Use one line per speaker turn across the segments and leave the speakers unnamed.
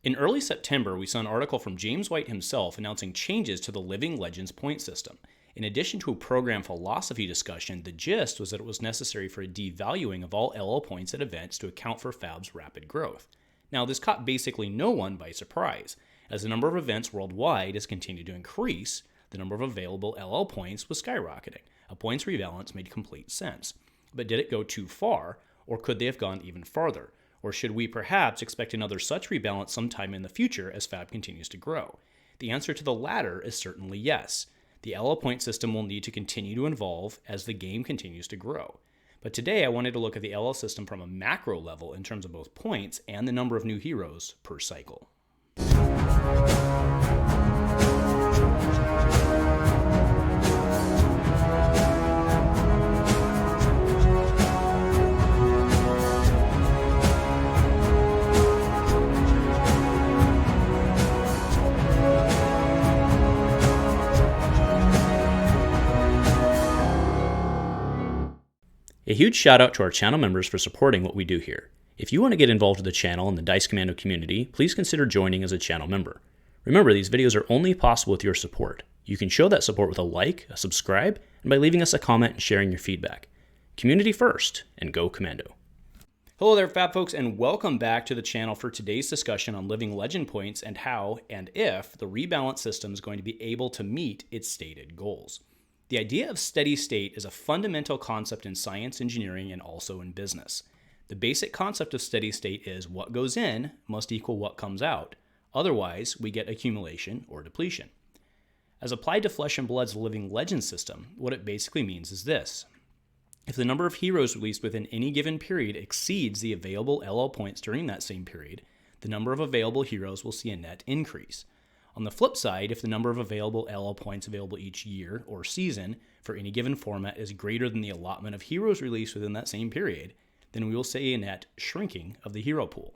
In early September, we saw an article from James White himself announcing changes to the Living Legends point system. In addition to a program philosophy discussion, the gist was that it was necessary for a devaluing of all LL points at events to account for Fab's rapid growth. Now, this caught basically no one by surprise. As the number of events worldwide has continued to increase, the number of available LL points was skyrocketing. A points rebalance made complete sense. But did it go too far, or could they have gone even farther? Or should we perhaps expect another such rebalance sometime in the future as Fab continues to grow? The answer to the latter is certainly yes. The LL point system will need to continue to evolve as the game continues to grow. But today I wanted to look at the LL system from a macro level in terms of both points and the number of new heroes per cycle. A huge shout out to our channel members for supporting what we do here. If you want to get involved with the channel and the Dice Commando community, please consider joining as a channel member. Remember, these videos are only possible with your support. You can show that support with a like, a subscribe, and by leaving us a comment and sharing your feedback. Community first, and go Commando. Hello there, Fab folks, and welcome back to the channel for today's discussion on Living Legend points and how and if the rebalance system is going to be able to meet its stated goals. The idea of steady state is a fundamental concept in science, engineering, and also in business. The basic concept of steady state is what goes in must equal what comes out. Otherwise, we get accumulation or depletion. As applied to Flesh and Blood's Living Legend system, what it basically means is this. If the number of heroes released within any given period exceeds the available LL points during that same period, the number of available heroes will see a net increase. On the flip side, if the number of available LL points available each year or season for any given format is greater than the allotment of heroes released within that same period, then we will see a net shrinking of the hero pool.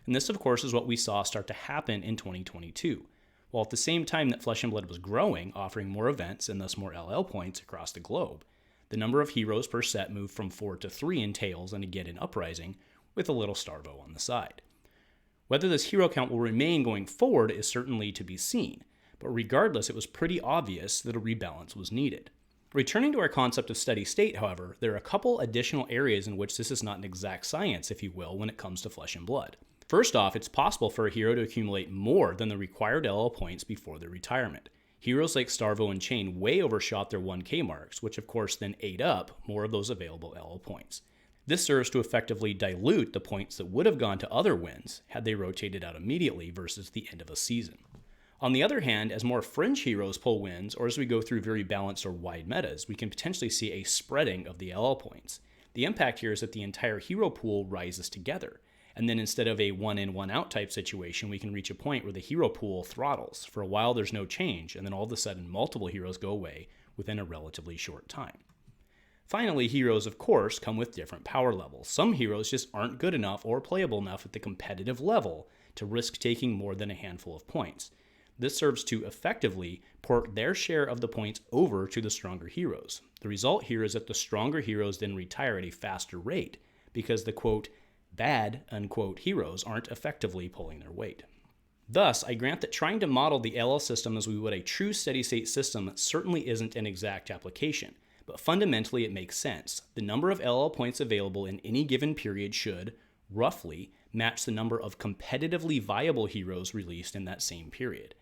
And this, of course, is what we saw start to happen in 2022. While at the same time that Flesh and Blood was growing, offering more events and thus more LL points across the globe, the number of heroes per set moved from 4 to 3 in Tails and again in Uprising, with a little Starvo on the side. Whether this hero count will remain going forward is certainly to be seen, but regardless, it was pretty obvious that a rebalance was needed. Returning to our concept of steady state, however, there are a couple additional areas in which this is not an exact science, if you will, when it comes to Flesh and Blood. First off, it's possible for a hero to accumulate more than the required LL points before their retirement. Heroes like Starvo and Chane way overshot their 1K marks, which of course then ate up more of those available LL points. This serves to effectively dilute the points that would have gone to other wins had they rotated out immediately versus the end of a season. On the other hand, as more fringe heroes pull wins, or as we go through very balanced or wide metas, we can potentially see a spreading of the LL points. The impact here is that the entire hero pool rises together, and then instead of a one-in, one-out type situation, we can reach a point where the hero pool throttles. For a while there's no change, and then all of a sudden multiple heroes go away within a relatively short time. Finally, heroes, of course, come with different power levels. Some heroes just aren't good enough or playable enough at the competitive level to risk taking more than a handful of points. This serves to effectively port their share of the points over to the stronger heroes. The result here is that the stronger heroes then retire at a faster rate because the quote, bad unquote heroes aren't effectively pulling their weight. Thus, I grant that trying to model the LL system as we would a true steady state system certainly isn't an exact application. But fundamentally it makes sense. The number of LL points available in any given period should, roughly, match the number of competitively viable heroes released in that same period.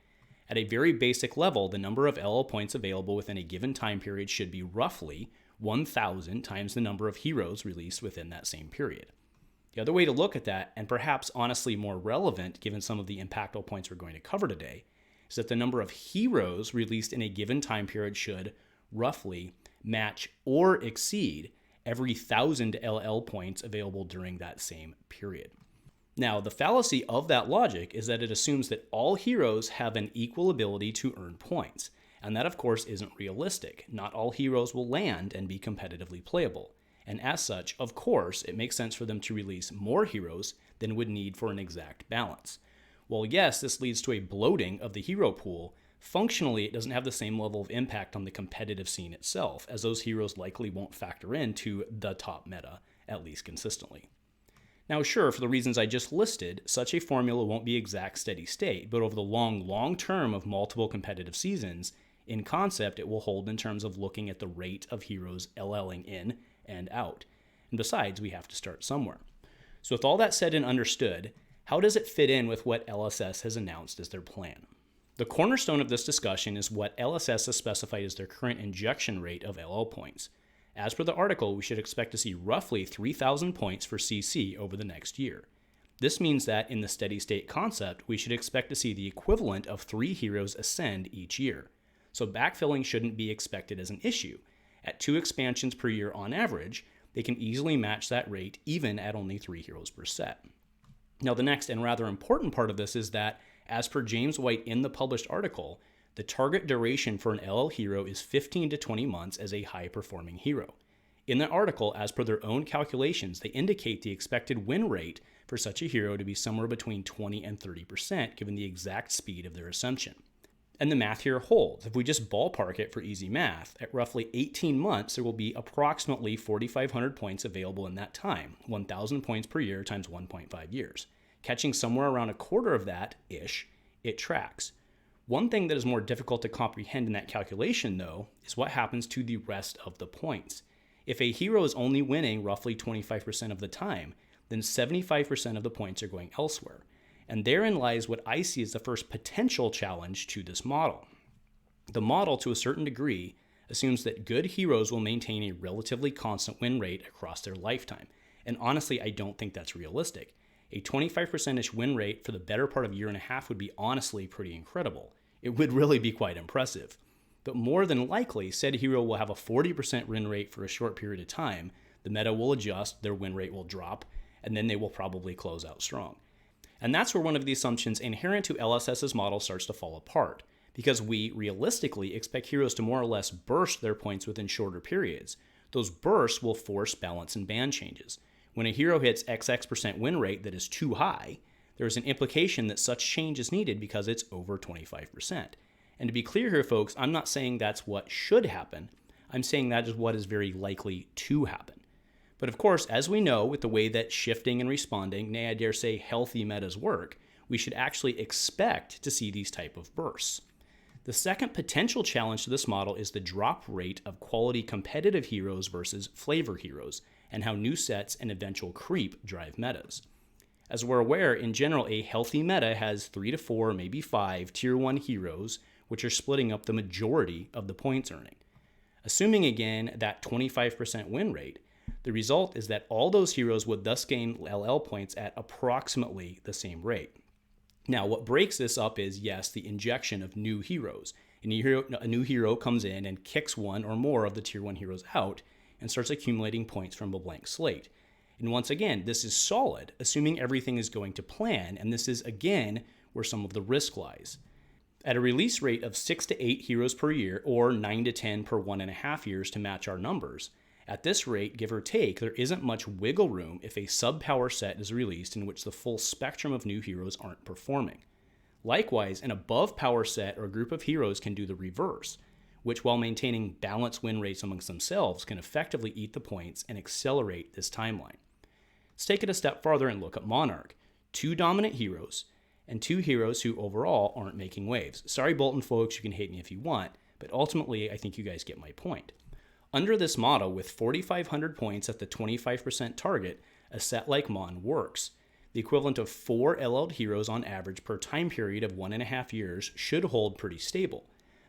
At a very basic level, the number of LL points available within a given time period should be roughly 1,000 times the number of heroes released within that same period. The other way to look at that, and perhaps honestly more relevant given some of the impactful points we're going to cover today, is that the number of heroes released in a given time period should, roughly, match or exceed every 1,000 LL points available during that same period. Now, the fallacy of that logic is that it assumes that all heroes have an equal ability to earn points, and that of course isn't realistic. Not all heroes will land and be competitively playable, and as such, of course, it makes sense for them to release more heroes than would need for an exact balance. While yes, this leads to a bloating of the hero pool, functionally, it doesn't have the same level of impact on the competitive scene itself, as those heroes likely won't factor into the top meta, at least consistently. Now sure, for the reasons I just listed, such a formula won't be exact steady state, but over the long term of multiple competitive seasons, in concept it will hold in terms of looking at the rate of heroes LLing in and out. And besides, we have to start somewhere. So with all that said and understood, how does it fit in with what LSS has announced as their plan? The cornerstone of this discussion is what LSS has specified as their current injection rate of LL points. As per the article, we should expect to see roughly 3,000 points for CC over the next year. This means that in the steady state concept, we should expect to see the equivalent of 3 heroes ascend each year. So backfilling shouldn't be expected as an issue. At 2 expansions per year on average, they can easily match that rate even at only 3 heroes per set. Now the next and rather important part of this is that, as per James White in the published article, the target duration for an LL hero is 15 to 20 months as a high-performing hero. In the article, as per their own calculations, they indicate the expected win rate for such a hero to be somewhere between 20 and 30% given the exact speed of their ascension. And the math here holds. If we just ballpark it for easy math, at roughly 18 months, there will be approximately 4,500 points available in that time, 1,000 points per year times 1.5 years. Catching somewhere around a quarter of that-ish, it tracks. One thing that is more difficult to comprehend in that calculation, though, is what happens to the rest of the points. If a hero is only winning roughly 25% of the time, then 75% of the points are going elsewhere. And therein lies what I see as the first potential challenge to this model. The model, to a certain degree, assumes that good heroes will maintain a relatively constant win rate across their lifetime. And honestly, I don't think that's realistic. A 25%-ish win rate for the better part of a year and a half would be honestly pretty incredible. It would really be quite impressive. But more than likely, said hero will have a 40% win rate for a short period of time, the meta will adjust, their win rate will drop, and then they will probably close out strong. And that's where one of the assumptions inherent to LSS's model starts to fall apart, because we realistically expect heroes to more or less burst their points within shorter periods. Those bursts will force balance and ban changes. When a hero hits XX% win rate that is too high, there is an implication that such change is needed because it's over 25%. And to be clear here, folks, I'm not saying that's what should happen. I'm saying that is what is very likely to happen. But of course, as we know, with the way that shifting and responding, nay, I dare say healthy metas work, we should actually expect to see these type of bursts. The second potential challenge to this model is the drop rate of quality competitive heroes versus flavor heroes, and how new sets and eventual creep drive metas. As we're aware, in general, a healthy meta has 3 to 4, maybe 5 tier 1 heroes, which are splitting up the majority of the points earning. Assuming again that 25% win rate, the result is that all those heroes would thus gain LL points at approximately the same rate. Now, what breaks this up is, yes, the injection of new heroes. A new hero comes in and kicks one or more of the tier 1 heroes out and starts accumulating points from a blank slate. And once again, this is solid, assuming everything is going to plan, and this is, again, where some of the risk lies. At a release rate of 6 to 8 heroes per year, or 9 to 10 per 1.5 years to match our numbers, at this rate, give or take, there isn't much wiggle room if a sub-power set is released in which the full spectrum of new heroes aren't performing. Likewise, an above-power set or group of heroes can do the reverse, which while maintaining balanced win rates amongst themselves can effectively eat the points and accelerate this timeline. Let's take it a step farther and look at Monarch. 2 dominant heroes, and 2 heroes who overall aren't making waves. Sorry, Boltyn folks, you can hate me if you want, but ultimately I think you guys get my point. Under this model, with 4,500 points at the 25% target, a set like Mon works. The equivalent of 4 LL'd heroes on average per time period of 1.5 years should hold pretty stable.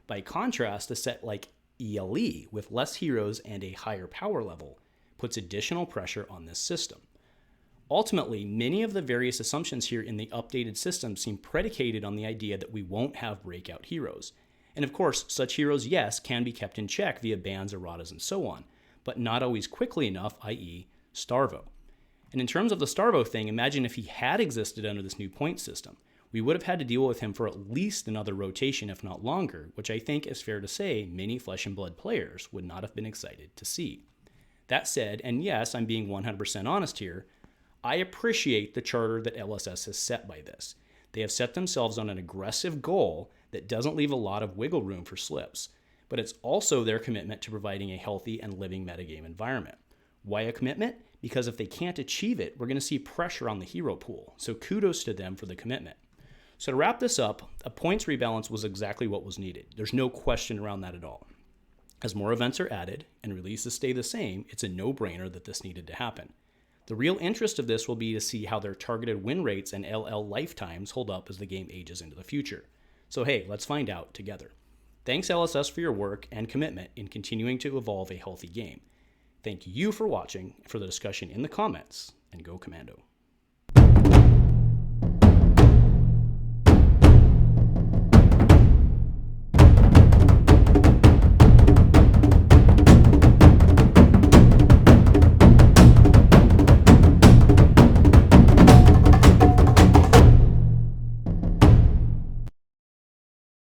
By contrast, a set like ELE, with less heroes and a higher power level, puts additional pressure on this system. Ultimately, many of the various assumptions here in the updated system seem predicated on the idea that we won't have breakout heroes. And of course, such heroes, yes, can be kept in check via bans, erratas, and so on, but not always quickly enough, i.e. Starvo. And in terms of the Starvo thing, imagine if he had existed under this new point system. We would have had to deal with him for at least another rotation, if not longer, which I think is fair to say many Flesh and Blood players would not have been excited to see. That said, and yes, I'm being 100% honest here, I appreciate the charter that LSS has set by this. They have set themselves on an aggressive goal that doesn't leave a lot of wiggle room for slips, but it's also their commitment to providing a healthy and living metagame environment. Why a commitment? because if they can't achieve it, we're going to see pressure on the hero pool. So kudos to them for the commitment. So to wrap this up, a points rebalance was exactly what was needed. There's no question around that at all. As more events are added and releases stay the same, it's a no-brainer that this needed to happen. The real interest of this will be to see how their targeted win rates and LL lifetimes hold up as the game ages into the future. So hey, let's find out together. Thanks LSS for your work and commitment in continuing to evolve a healthy game. Thank you for watching, for the discussion in the comments, and go Commando.